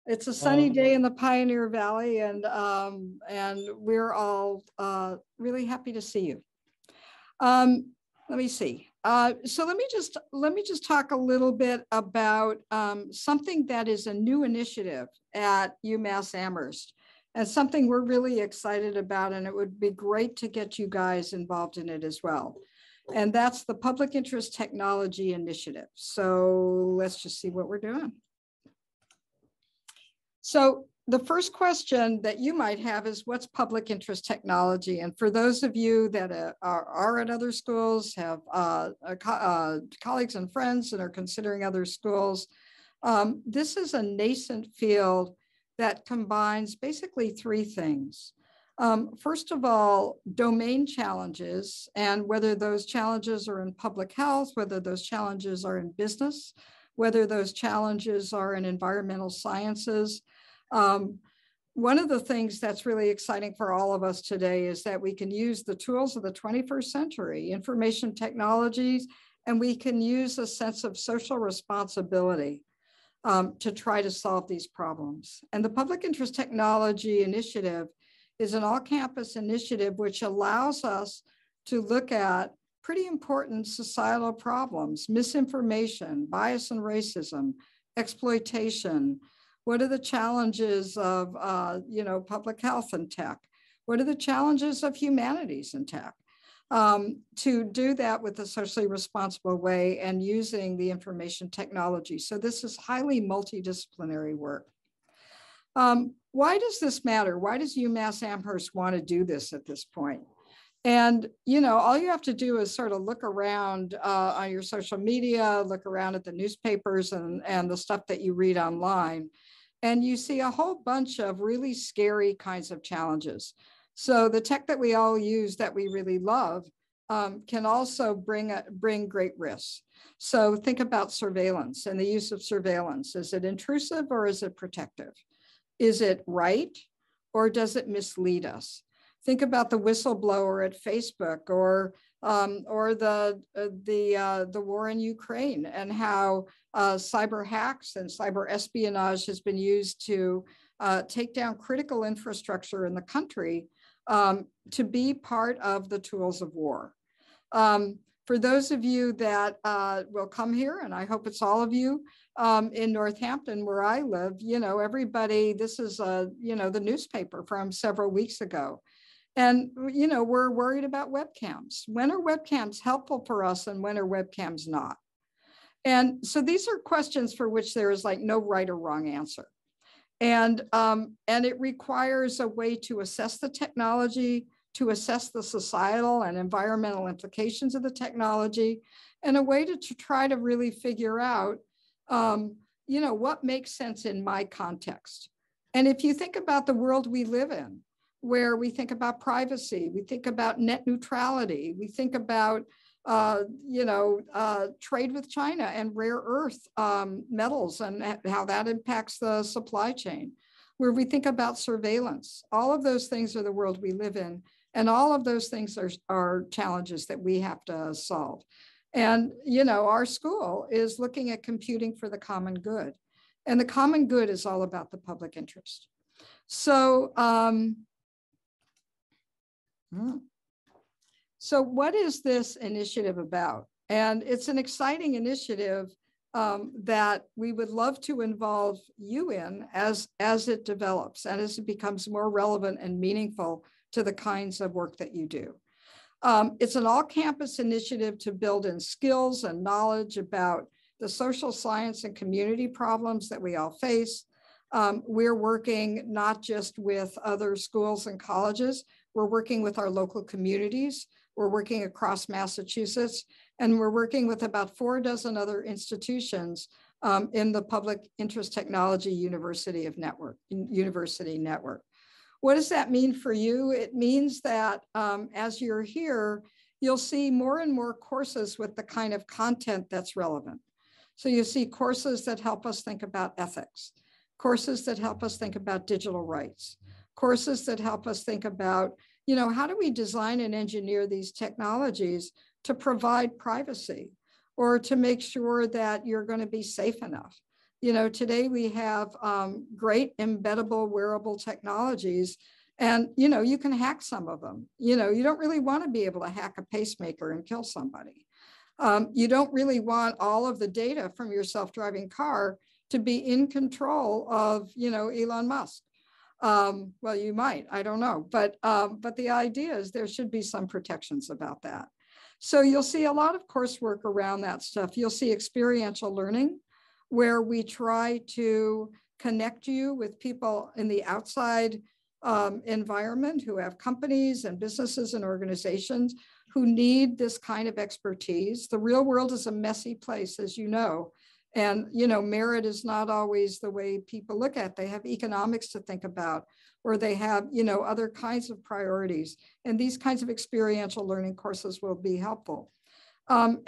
It's a sunny day in the Pioneer Valley, and we're all really happy to see you. Let me see. So let me just talk a little bit about something that is a new initiative at UMass Amherst, and something we're really excited about, and it would be great to get you guys involved in it as well. And that's the Public Interest Technology Initiative. So let's just see what we're doing. So the first question that you might have is, what's public interest technology? And for those of you that are at other schools, have colleagues and friends that are considering other schools, this is a nascent field that combines basically three things. First of all, domain challenges, and whether those challenges are in public health, whether those challenges are in business, whether those challenges are in environmental sciences. One of the things that's really exciting for all of us today is that we can use the tools of the 21st century, information technologies, and we can use a sense of social responsibility to try to solve these problems. And the Public Interest Technology Initiative is an all-campus initiative which allows us to look at pretty important societal problems: misinformation, bias and racism, exploitation. What are the challenges of public health in tech? What are the challenges of humanities in tech? To do that with a socially responsible way and using the information technology. So this is highly multidisciplinary work. Why does this matter? Why does UMass Amherst want to do this at this point? And, all you have to do is sort of look around on your social media, look around at the newspapers and the stuff that you read online, and you see a whole bunch of really scary kinds of challenges. So the tech that we all use that we really love can also bring great risks. So think about surveillance and the use of surveillance. Is it intrusive or is it protective? Is it right or does it mislead us? Think about the whistleblower at Facebook or the war in Ukraine, and how cyber hacks and cyber espionage has been used to take down critical infrastructure in the country to be part of the tools of war. For those of you that will come here, and I hope it's all of you in Northampton where I live, everybody, this is the newspaper from several weeks ago. And, we're worried about webcams. When are webcams helpful for us and when are webcams not? And so these are questions for which there is like no right or wrong answer. And it requires a way to assess the technology, to assess the societal and environmental implications of the technology, and a way to try to really figure out, what makes sense in my context. And if you think about the world we live in, where we think about privacy, we think about net neutrality, we think about trade with China and rare earth metals and how that impacts the supply chain, where we think about surveillance. All of those things are the world we live in, and all of those things are challenges that we have to solve. And our school is looking at computing for the common good, and the common good is all about the public interest. So So what is this initiative about? And it's an exciting initiative that we would love to involve you in as it develops and as it becomes more relevant and meaningful to the kinds of work that you do. It's an all-campus initiative to build in skills and knowledge about the social science and community problems that we all face. We're working not just with other schools and colleges, we're working with our local communities. We're working across Massachusetts, and we're working with about 4 dozen other institutions in the Public Interest Technology University Network. What does that mean for you? It means that as you're here, you'll see more and more courses with the kind of content that's relevant. So you see courses that help us think about ethics, courses that help us think about digital rights, courses that help us think about, how do we design and engineer these technologies to provide privacy or to make sure that you're going to be safe enough? You know, today we have great embeddable wearable technologies, and, you know, you can hack some of them. You know, you don't really want to be able to hack a pacemaker and kill somebody. You don't really want all of the data from your self-driving car to be in control of, you know, Elon Musk. Well, you might, I don't know, but the idea is there should be some protections about that. So you'll see a lot of coursework around that stuff. You'll see experiential learning, where we try to connect you with people in the outside environment who have companies and businesses and organizations who need this kind of expertise. The real world is a messy place, as you know. And, you know, merit is not always the way people look at it. They have economics to think about, or they have, you know, other kinds of priorities. And these kinds of experiential learning courses will be helpful.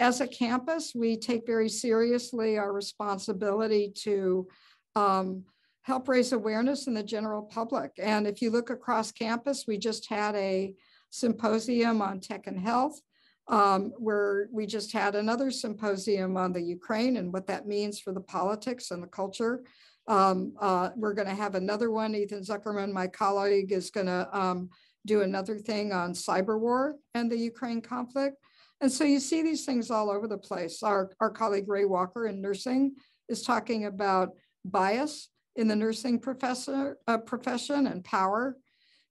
As a campus, we take very seriously our responsibility to help raise awareness in the general public. And if you look across campus, we just had a symposium on tech and health, where we just had another symposium on the Ukraine and what that means for the politics and the culture. We're going to have another one. Ethan Zuckerman, my colleague, is going to do another thing on cyber war and the Ukraine conflict. And so you see these things all over the place. Our colleague Ray Walker in nursing is talking about bias in the nursing profession and power.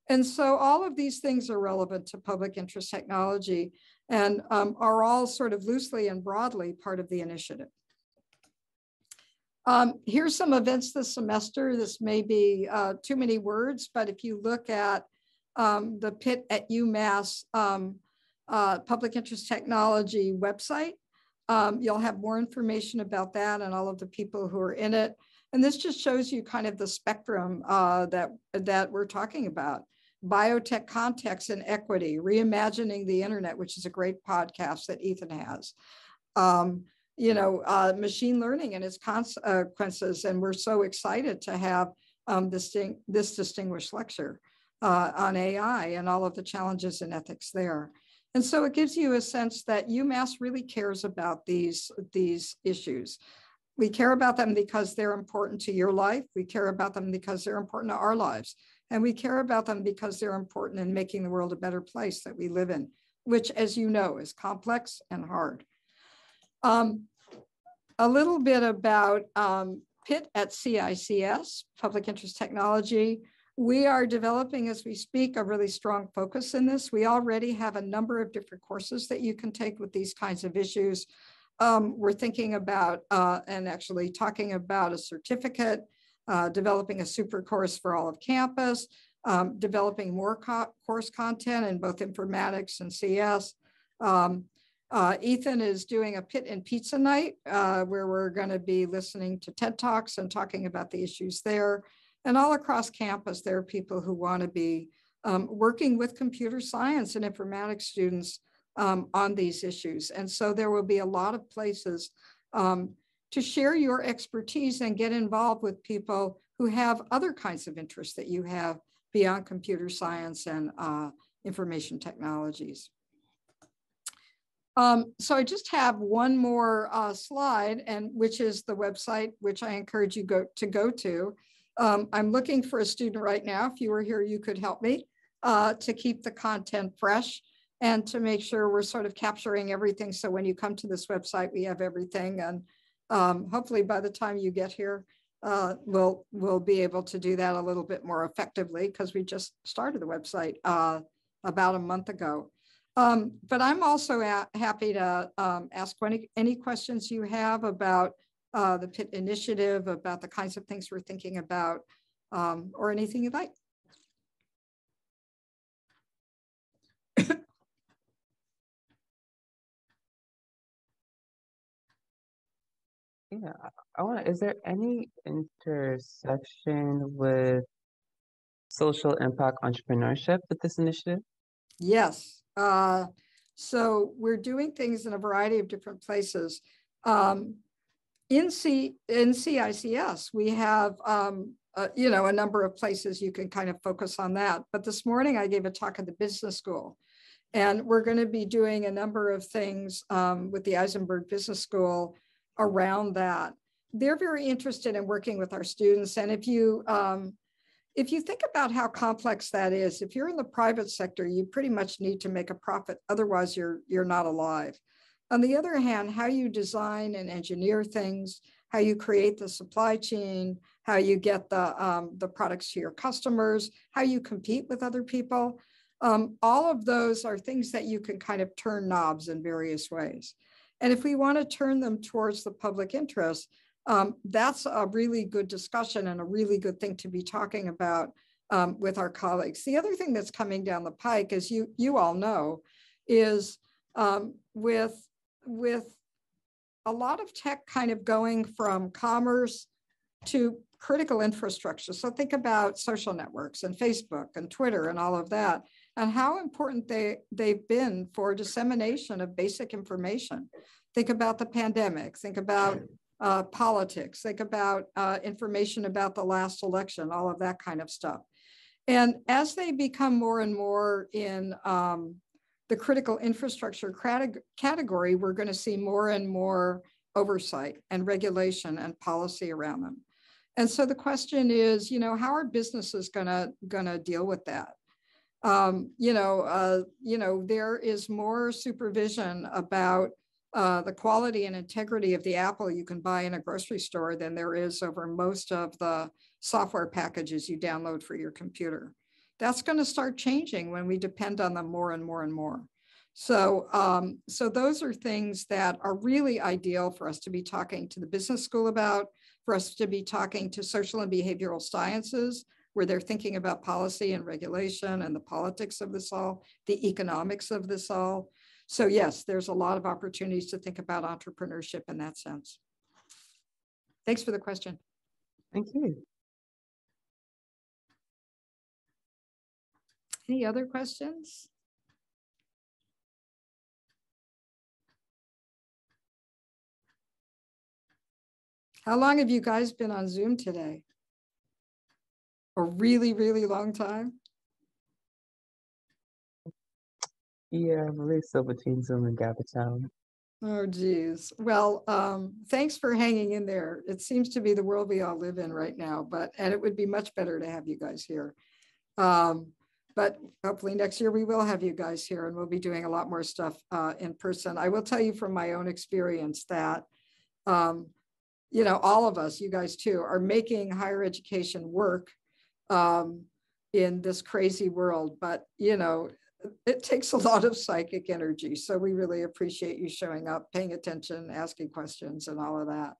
And so all of these things are relevant to public interest technology and are all sort of loosely and broadly part of the initiative. Here's some events this semester. This may be too many words, but if you look at the Pitt at UMass Public Interest Technology website, you'll have more information about that and all of the people who are in it. And this just shows you kind of the spectrum that we're talking about. Biotech context and equity, reimagining the internet, which is a great podcast that Ethan has. You know, machine learning and its consequences. And we're so excited to have this distinguished lecture on AI and all of the challenges and ethics there. And so it gives you a sense that UMass really cares about these issues. We care about them because they're important to your life. We care about them because they're important to our lives. And we care about them because they're important in making the world a better place that we live in, which, as you know, is complex and hard. A little bit about Pitt at CICS, Public Interest Technology. We are developing, as we speak, a really strong focus in this. We already have a number of different courses that you can take with these kinds of issues. We're thinking about and actually talking about a certificate, developing a super course for all of campus, developing more course content in both informatics and CS. Ethan is doing a Pitt and Pizza night where we're going to be listening to TED Talks and talking about the issues there. And all across campus, there are people who want to be working with computer science and informatics students on these issues. And so there will be a lot of places to share your expertise and get involved with people who have other kinds of interests that you have beyond computer science and information technologies. So I just have one more slide, and which is the website, which I encourage you to go to. I'm looking for a student right now. If you were here, you could help me to keep the content fresh and to make sure we're sort of capturing everything. So when you come to this website, we have everything. And hopefully by the time you get here, we'll be able to do that a little bit more effectively because we just started the website about a month ago. But I'm also happy to ask any questions you have about the Pitt initiative, about the kinds of things we're thinking about, or anything you'd like. Yeah, is there any intersection with social impact entrepreneurship with this initiative? Yes. So we're doing things in a variety of different places. In CICS, we have you know, a number of places you can kind of focus on that. But this morning I gave a talk at the business school, and we're going to be doing a number of things with the Eisenberg Business School around that. they're very interested in working with our students. And if you think about how complex that is, if you're in the private sector, you pretty much need to make a profit. Otherwise, you're not alive. On the other hand, how you design and engineer things, how you create the supply chain, how you get the products to your customers, how you compete with other people, all of those are things that you can kind of turn knobs in various ways. And if we want to turn them towards the public interest, that's a really good discussion and a really good thing to be talking about with our colleagues. The other thing that's coming down the pike, as you all know, is with a lot of tech kind of going from commerce to critical infrastructure. So think about social networks and Facebook and Twitter and all of that, and how important they've been for dissemination of basic information. Think about the pandemic, think about politics, think about information about the last election, all of that kind of stuff. And as they become more and more in the critical infrastructure category, we're going to see more and more oversight and regulation and policy around them. And so the question is, how are businesses gonna deal with that? There is more supervision about the quality and integrity of the apple you can buy in a grocery store than there is over most of the software packages you download for your computer. That's going to start changing when we depend on them more and more and more. So, so those are things that are really ideal for us to be talking to the business school about, for us to be talking to social and behavioral sciences, where they're thinking about policy and regulation and the politics of this all, the economics of this all. So yes, there's a lot of opportunities to think about entrepreneurship in that sense. Thanks for the question. Thank you. Any other questions? How long have you guys been on Zoom today? A really, really long time? Yeah, I believe so, between Zoom and Gabatown. Oh, geez. Well, thanks for hanging in there. It seems to be the world we all live in right now, and it would be much better to have you guys here. But hopefully next year we will have you guys here, and we'll be doing a lot more stuff in person. I will tell you from my own experience that, all of us, you guys too, are making higher education work in this crazy world, but it takes a lot of psychic energy. So we really appreciate you showing up, paying attention, asking questions, and all of that.